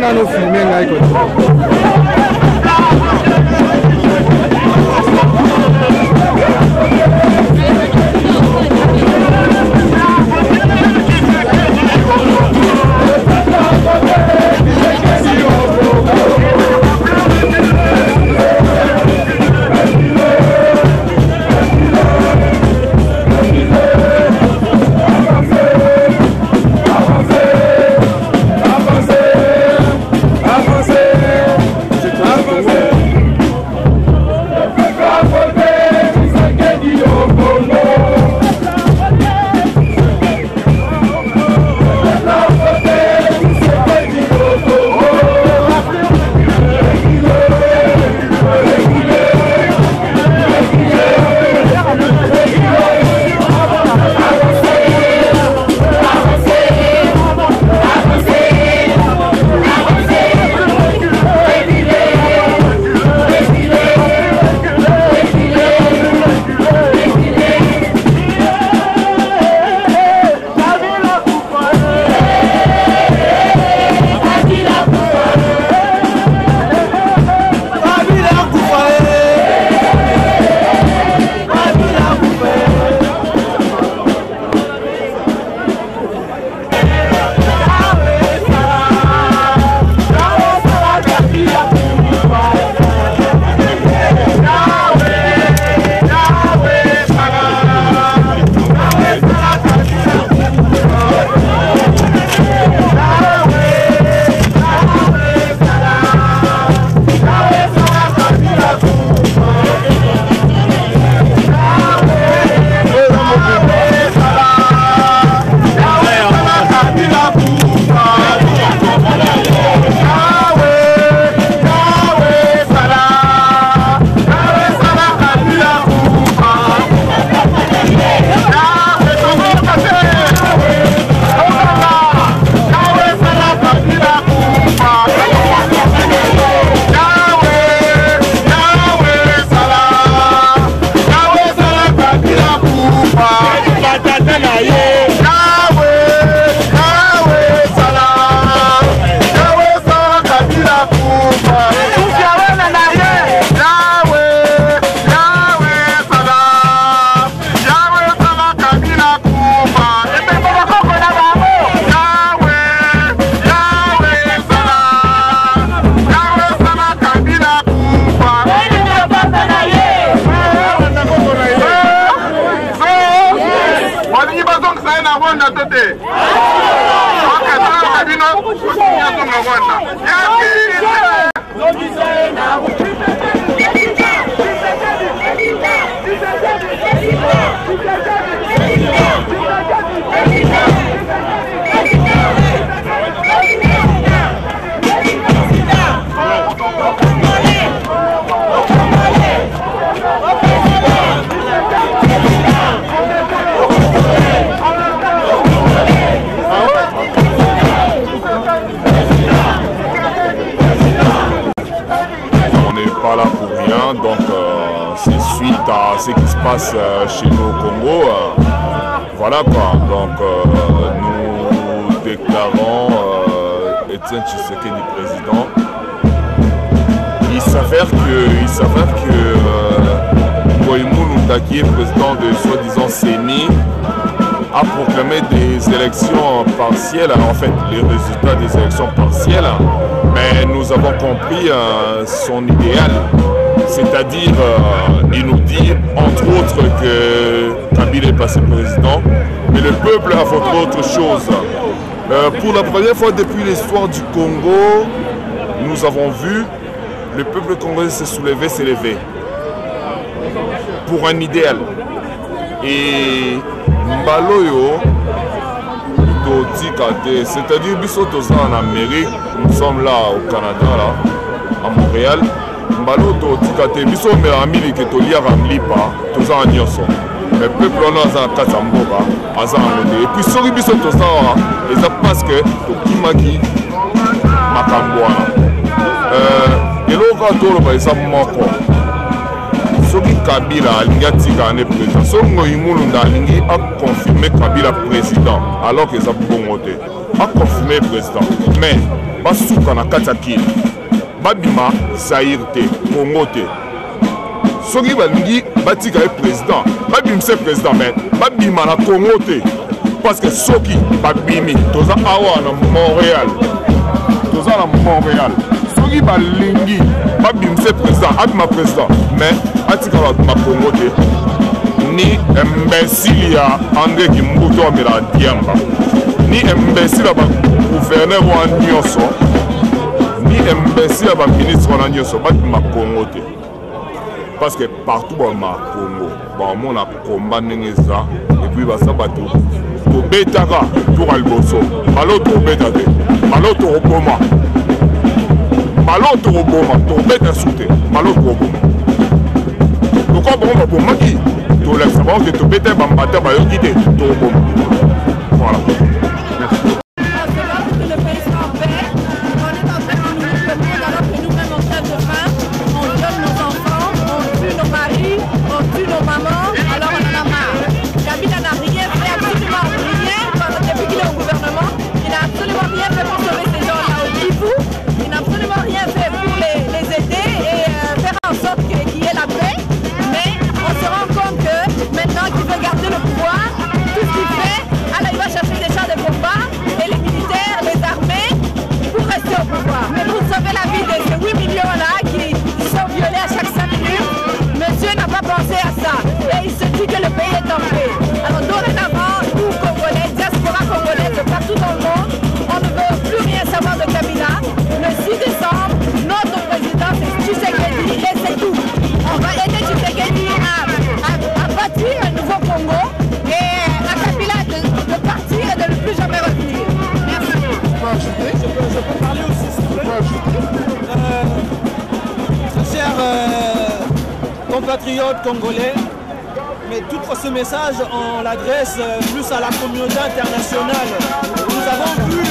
wana no filmer ngai ko. Ce qui se passe chez nous au Congo, voilà quoi. Donc nous déclarons Etienne Tshisekedi président. Il s'avère que Koïmou Ndaki, président de soi-disant CENI, a proclamé des élections partielles, en fait les résultats des élections partielles, mais nous avons compris son idéal. C'est-à-dire, il nous dit, entre autres, que Kabila est passé président, mais le peuple a voté autre chose. Pour la première fois depuis l'histoire du Congo, nous avons vu le peuple congolais s'élever pour un idéal. Et Mbaloyo, c'est-à-dire, en Amérique, nous sommes là au Canada, là, à Montréal. Mbalo tika biso me amili ke tolia ramlipa toza nyoso le peuple on a katamboka azango et puis soki biso toza eza parce que tokimaki makambo wana eloko tolo ba eza moko soki Kabila alingi atika ne président songo imulunda alingi a confirmer Kabila président alors que ça bongo te a confirmer président mais basuka na kati ya kili babima Zaïre te Congo te soki balingi batika ye président babimisa président mais babima na Congo te parce que soki babimi toza awa na Montréal soki balingi babimisa président abima président mais atika babima Congo te ni imbécile ya André Kimbuto amela Diamba ni imbécile ya gouverneur wana nyonso ni imbécile ya ministre wana nyonso babima Congo te parce que partout bama Congo bamona combat ndenge eza et puis basa bato tobetaka tour alboso malo tobeta te malo toboma tobeta sute malo toboma pourquoi bon babomaki tolakisa bango ke tobeta bambata bayoki te toboma voilà. Compatriotes congolais, mais toutefois ce message on l'adresse plus à la communauté internationale. Nous avons vu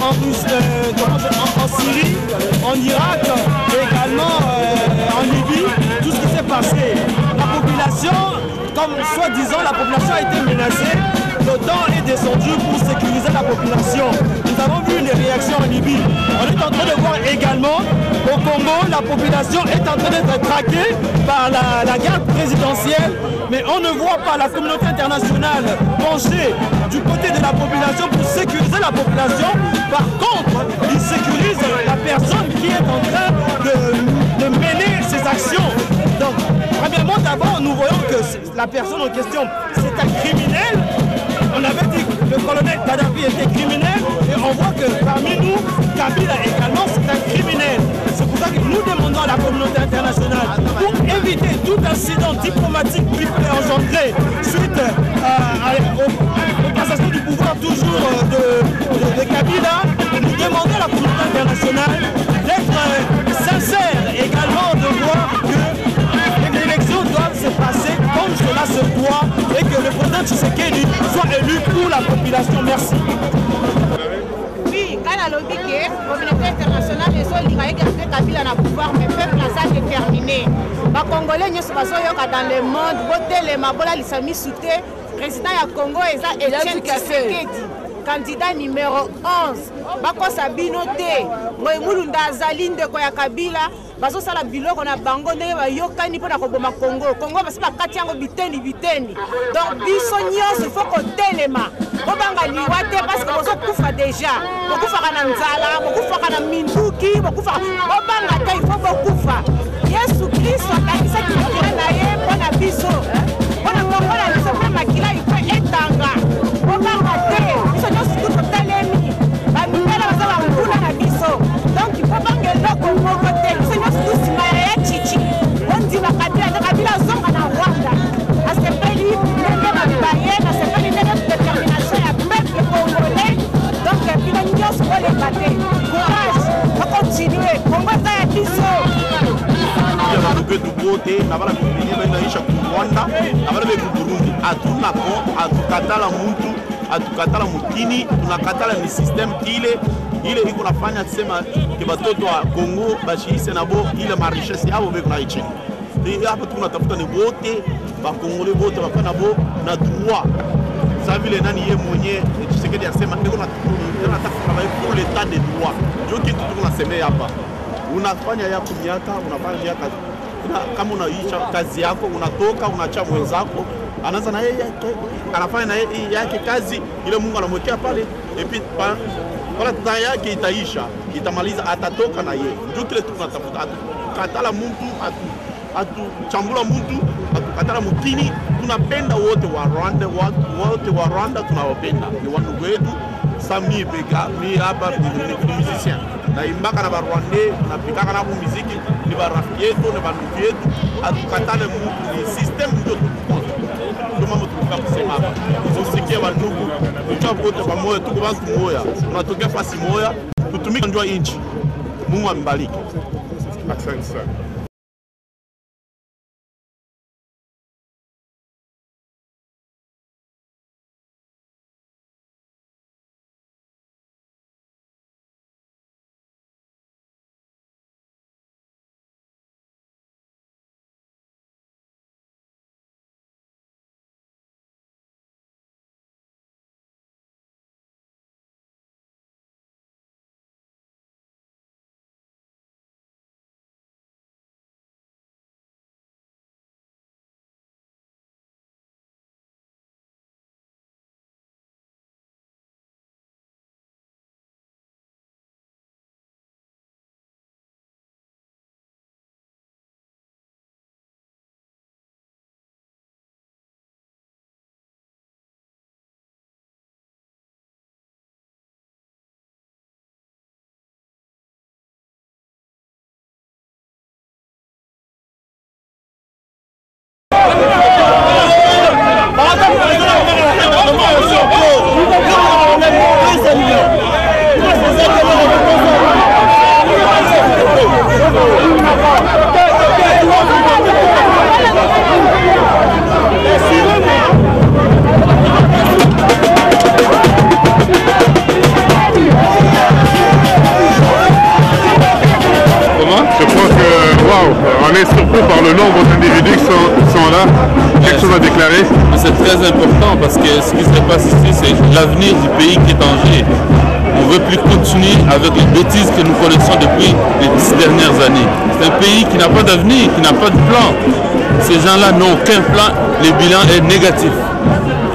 en Syrie, en Irak, et également en Libye, tout ce qui s'est passé. La population, comme soi-disant la population a été menacée, l'OTAN est descendu pour sécuriser la population. Nous avons vu les réactions en Libye. On est en train de voir également au Congo, la population est en train d'être traquée par la garde présidentielle, mais on ne voit pas la communauté internationale pencher du côté de la population pour sécuriser la population. Par contre, ils sécurisent la personne qui est en train de mener ses actions. Donc, premièrement, d'abord, nous voyons que la personne en question, c'est un criminel. On avait dit que le colonel Kadhafi était criminel et on voit que parmi nous, Kabila également c'est un criminel. C'est pour ça que nous demandons à la communauté internationale pour éviter tout incident diplomatique qui peut engendrer suite aux passations du pouvoir toujours de Kabila. Nous demandons à la communauté internationale d'être sincère également de voir que les élections doivent se passer comme cela se doit et que le président Tshisekedi soit élu pour la population. Merci. Oui, quand la communauté internationale est garder Kabila na pouvoir, mais peuple a déterminé. Les Congolais ne sont pas dans le monde, les Mabola, les amis souté, président du Congo et Etienne Tshisekedi. Candidat numéro 11. Bako Sabino te. Moimulunda azali ndeko ya Kabila. Bazo sala biloko na bango ndenge bayokani pona koboma Congo. Congo basi bakati yango biteni. Donc biso nyonso faut ko telema. Bobanga liwa te parce que bozo kufa déjà. Bokufa kana nzala, bokufa kana minduki, bokufa. Bobanga te il faut bokufa. Yesu Kristo akisa kikira na ye pona biso. Pona Congo na biso pe makila il faut etanga. Bobanga te. Biso nyonso tout telemi. Ba mimela bazala nkula na biso. Donc il faut banga eloko moko te. Biso nyonso tout simaya ya chichi. Ondi ba Kabila zonga na Rwanda. Asepeli ndenge ba baye, asepeli ndenge détermination ya peuple congolais. Donc bino nyonso ole bate. Courage. On continue. Congo za ya biso. Que du côté, na bala bibini baisha ku Rwanda, na bala be ku Burundi, atuna ko atukatala muntu, atukatala mukini, tunakatala ni system ile iko nafanya sema ke batoto wa Congo bashise nabo ile ma richesse yabo beko na ichi. hapa tunatafuta ni wote bakongole wote bapana bo na droit. Ça vile nani yeye mwenyewe Tshisekedi asema niko nataka travailler pour l'état de droit. Ndio kitu tunasemea hapa. Unafanya yako miaka, unafanya miaka kama unaisha kazi yako, unatoka unacha mwenzako, anaanza na yeye anafanya na yeye yake kazi ile Mungu anamwekea pale, epi pala taa yake itaisha, itamaliza, atatoka na yeye. Ndio kile tunatafuta, atukatala mtu, atuchambula mtu, atukatala mkini. Tunapenda wote wa Rwanda, wote wa Rwanda tunawapenda, ni wandugu wetu. Sami Bega, mi hapa ni musicien na imbaka na Rwanda, na pikaka na muziki, ni barafiki yetu, ni bandugu yetu. Atukatale mtu, ni system ndio tukukosa. Ndio mambo tukuka kusema hapa. Tusikie bandugu, tuchapote pamoja, tuko bantu moya, tunatokea fasi moya, tutumike njoo inchi. Mungu ambariki. Asante sana. On est surpris par le nombre d'individus qui sont là. Quelque chose à déclarer? C'est très important parce que ce qui se passe ici, c'est l'avenir du pays qui est en jeu. On ne veut plus continuer avec les bêtises que nous connaissons depuis les 10 dernières années. C'est un pays qui n'a pas d'avenir, qui n'a pas de plan. Ces gens-là n'ont aucun plan, le bilan est négatif.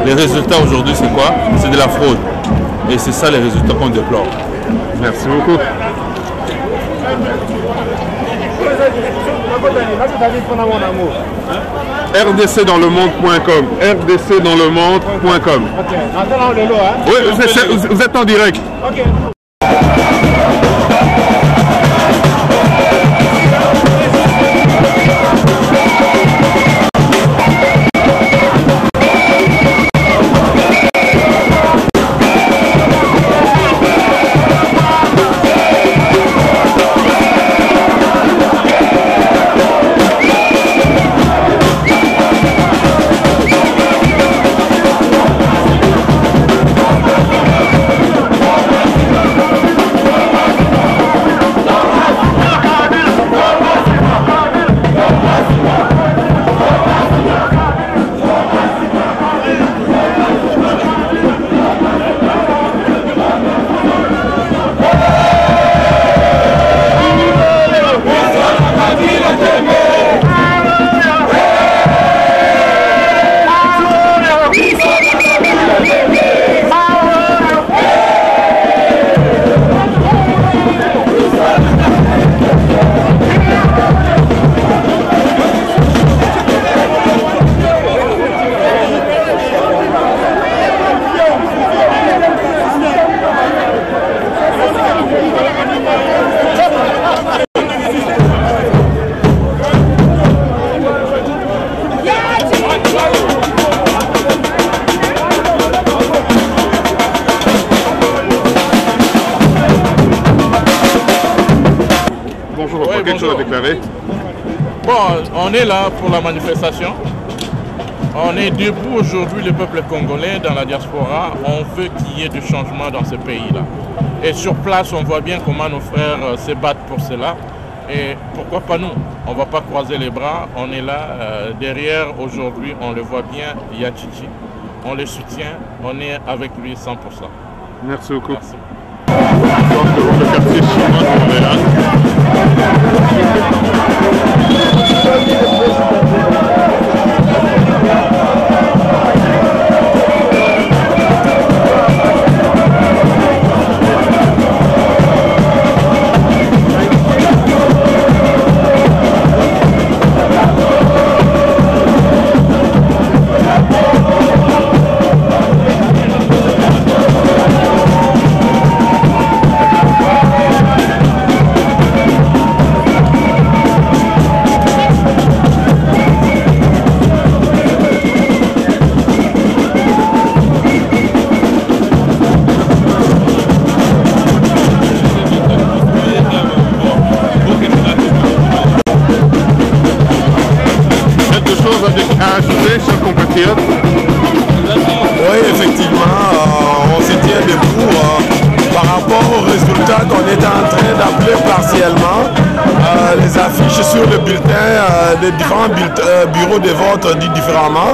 Les résultats aujourd'hui, c'est quoi? C'est de la fraude. Et c'est ça les résultats qu'on déplore. Merci beaucoup. rdcdanslemonde.com rdcdanslemonde.com. Oui, vous êtes en direct. Quelque chose à déclarer? Bon, on est là pour la manifestation. On est debout aujourd'hui, le peuple congolais dans la diaspora. On veut qu'il y ait du changement dans ce pays-là. Et sur place, on voit bien comment nos frères se battent pour cela. Et pourquoi pas nous? On ne va pas croiser les bras, on est là. Derrière, aujourd'hui, on le voit bien, il y a Chichi. On le soutient, on est avec lui 100%. Merci beaucoup. Merci. Donc, devant le quartier chinois de Montréal. Oui, effectivement, on se tient debout par rapport aux résultats qu'on est en train d'appeler partiellement. Les affiches sur le bulletin, les différents bureaux de vote dit différemment.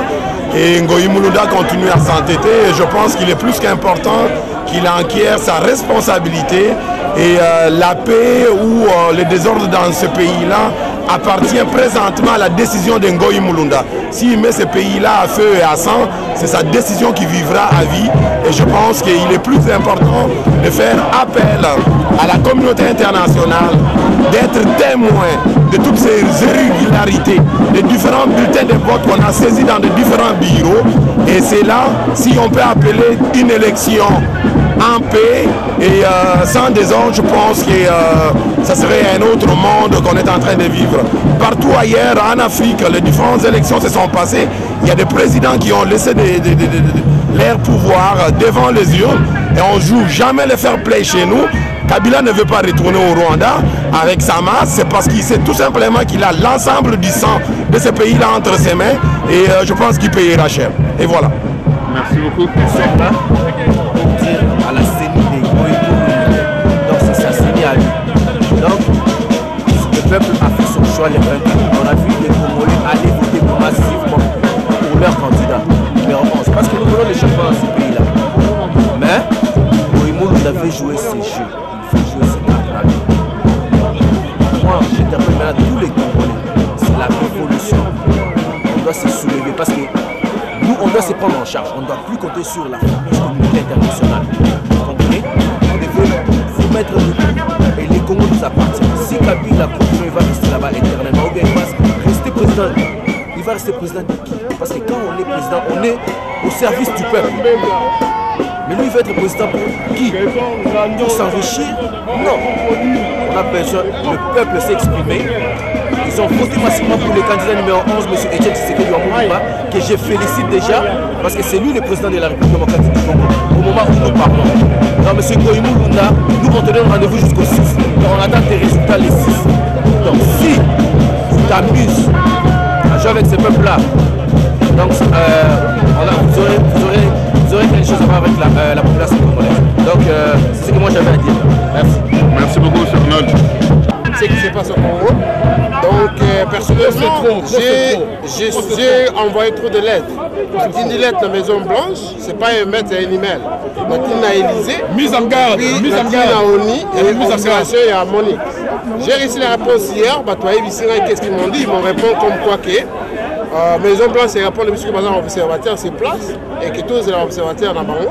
Et Ngoï Mulunda continue à s'entêter et je pense qu'il est plus qu'important qu'il enquiert sa responsabilité et la paix ou le désordre dans ce pays-là appartient présentement à la décision de Ngoï Mulunda. S'il met ce pays-là à feu et à sang, c'est sa décision qui vivra à vie. Et je pense qu'il est plus important de faire appel à la communauté internationale, d'être témoin de toutes ces irrégularités, des différents bulletins de vote qu'on a saisis dans de différents bureaux. Et c'est là, si on peut appeler une élection en paix et sans désordre, je pense que ça serait un autre monde qu'on est en train de vivre. Partout ailleurs en Afrique, les différentes élections se sont passées. Il y a des présidents qui ont laissé leur pouvoir devant les urnes et on ne joue jamais le fair play chez nous. Kabila ne veut pas retourner au Rwanda avec sa masse, c'est parce qu'il sait tout simplement qu'il a l'ensemble du sang de ce pays-là entre ses mains et je pense qu'il payera cher. Et voilà. Merci beaucoup. À la CENI des Goïbou. Donc c'est sa CENI à lui. Donc le peuple a fait son choix les 24. On a vu les Congolais aller voter massivement pour leur candidat numéro 11. Parce que nous voulons les champions dans ce pays-là. Mais Goïbou nous avait joué ses jeux. Il faut jouer ses cartes. Moi j'interpelle maintenant tous les Congolais. C'est la révolution. On doit se soulever parce que nous, on doit se prendre en charge. On ne doit plus compter sur la communauté internationale. Vous comprenez? Il faut mettre debout et les Congos nous appartiennent. Si Kabila continue, il va rester là-bas éternellement. Ou bien il va rester président. Il va rester président de qui? Parce que quand on est président, on est au service du peuple. Mais lui, il va être président pour qui? Pour s'enrichir? Non. On a besoin, le peuple s'est exprimé. Ils ont voté massivement pour le candidat numéro 11, M. Etienne Tshisekedi Luambo, que je félicite déjà, parce que c'est lui le président de la République démocratique du Congo, au moment où nous parlons. Donc M. Ngoï Mulunda, nous on te donne rendez-vous jusqu'au 6. Donc on attend tes résultats les 6. Donc si tu t'amuses à jouer avec ce peuple-là, donc vous aurez quelque chose à voir avec la population congolaise. Donc c'est ce que moi j'avais à dire. Merci. Merci beaucoup, M. Arnold. Ce qui se passe au Congo. Donc personnellement, j'ai envoyé trop de lettres. Une lettre à la Maison Blanche, c'est pas un maître, c'est un email. Donc il a Élysée, mise en garde, puis à Oni et l'observation et à Monique. J'ai reçu la réponse hier, qu'est-ce qu'ils m'ont dit? Ils m'ont répondu comme quoi que Maison Blanche c'est répondre que par exemple l'observateur se place et que tous les observateurs en avant.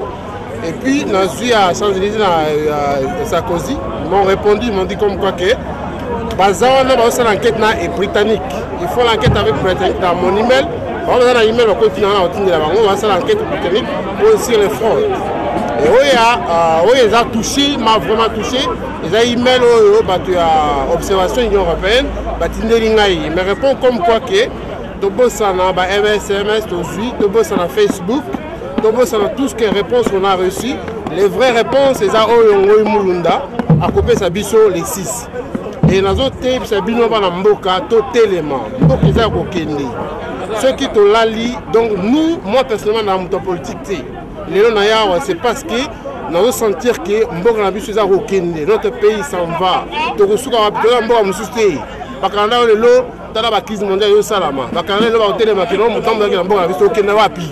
Et puis, dans à Champs-Élysées, à Sarkozy, ils m'ont répondu, ils m'ont dit comme quoi que l'enquête est britannique. Il faut l'enquête avec britannique dans mon email. On va dans l'email, on va faire l'enquête britannique pour sur les fraudes. Et oui, ils ont touché, m'a vraiment touché. Ils ont email à l'observation de l'Union européenne, ils me répondent comme quoi que Tobosana, SMS, Tobosana Facebook, Tobosana tout ce que réponses qu'on a reçues. Les vraies réponses, c'est à Ngoï Mulunda, à couper sa biso les 6. Et dans autres tapes, c'est bino ba na mboka to télément. Donc ils ont kokende. Ceux qui te lali, donc nous, moi personnellement dans mon politique, c'est parce que nous sentir que notre pays s'en va. Donc, nous sommes bakanda lelo tala ba crise mondiale yo salama bakanda lelo ba hôtel makino mutambo ya mboka biso kenda wapi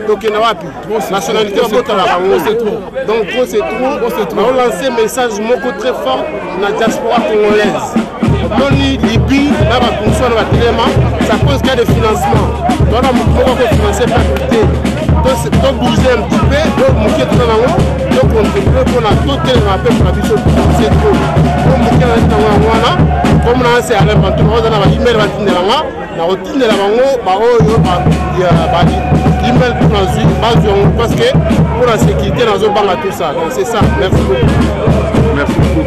tokenda wapi nationalité ba botala bango c'est trop donc trop c'est trop on lancer message moko très fort na diaspora congolaise moni Libye na ba condition na ba téléma ça cause qu'il y a des financements donc on peut financer pas côté donc bouger un petit peu donc moké tout na ngo donc on peut pour la total na peuple na biso c'est trop donc moké na wana comme on a assez à l'invention, on a un email à Tindelanga, la routine de la bango, email pour la suite, parce que pour la sécurité, dans un banc à tout ça. Donc c'est ça. Merci beaucoup. Merci beaucoup.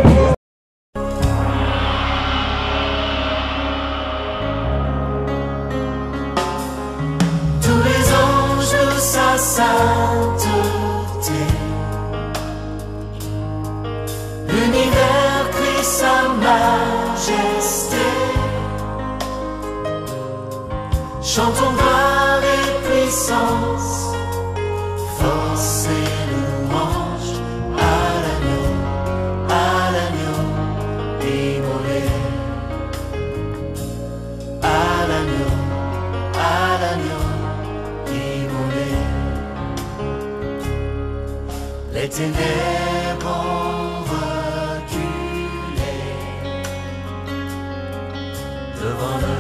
Tous les anges louent sa sainteté. L'univers crie sa majesté. Chantons gloire et puissance, force et louange à l'agneau immolé, à l'agneau immolé. Les ténèbres ont reculé devant le